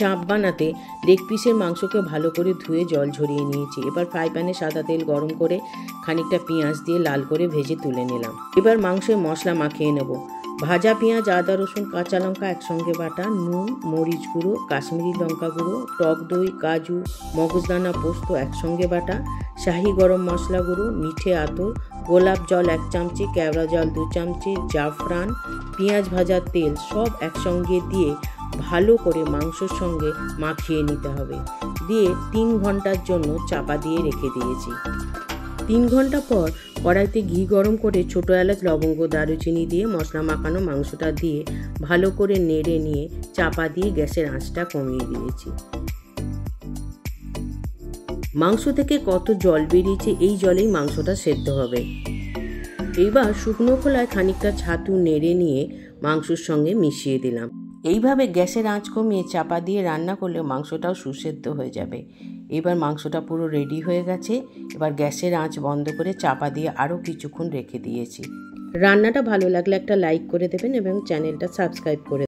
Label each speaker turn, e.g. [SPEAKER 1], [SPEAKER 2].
[SPEAKER 1] চাপ বানাতে লেগ পিসের মাংসকে ভালো করে ধুয়ে জল ঝরিয়ে নিয়েছি। এবার ফ্রাই প্যানে সাদা তেল গরম করে খানিকটা পেঁয়াজ দিয়ে লাল করে ভেজে তুলে নিলাম। এবার মাংসে মশলা মাখিয়ে নেব। ভাজা পেঁয়াজ, আদা, রসুন, কাঁচা লঙ্কা একসঙ্গে বাটা, নুন, মরিচ গুঁড়ো, কাশ্মীরি লঙ্কা গুঁড়ো, টক দই, কাজু, মগজদানা, পোস্ত একসঙ্গে বাটা, শাহি গরম মশলা গুঁড়ো, মিঠে আতর, গোলাপ জল 1 চামচি, কেওড়া জল 2 চামচি, জাফরান, পেঁয়াজ ভাজার তেল সব একসঙ্গে দিয়ে ভালো করে মাংসের সঙ্গে মাখিয়ে নিতে হবে। দিয়ে 3 ঘন্টার জন্য চাপা দিয়ে রেখে দিয়েছি। 3 ঘন্টা পর কড়াইতে ঘি গরম করে ছোটো এলাচ, লবঙ্গ, দারুচিনি দিয়ে মশলা মাখানো মাংসটা দিয়ে ভালো করে নেড়ে নিয়ে চাপা দিয়ে গ্যাসের আঁচটা কমিয়ে দিয়েছি। মাংস থেকে কত জল বেরিয়েছে, এই জলেই মাংসটা সেদ্ধ হবে। এইবার শুকনো খোলায় খানিকটা ছাতু নেড়ে নিয়ে মাংসের সঙ্গে মিশিয়ে দিলাম। এইভাবে গ্যাসের আঁচ কমিয়ে চাপা দিয়ে রান্না করলে মাংসটাও সুসেদ্ধ হয়ে যাবে। এবার মাংসটা পুরো রেডি হয়ে গেছে। এবার গ্যাসের আঁচ বন্ধ করে চাপা দিয়ে আরও কিছুক্ষণ রেখে দিয়েছি। রান্নাটা ভালো লাগলে একটা লাইক করে দেবেন এবং চ্যানেলটা সাবস্ক্রাইব করে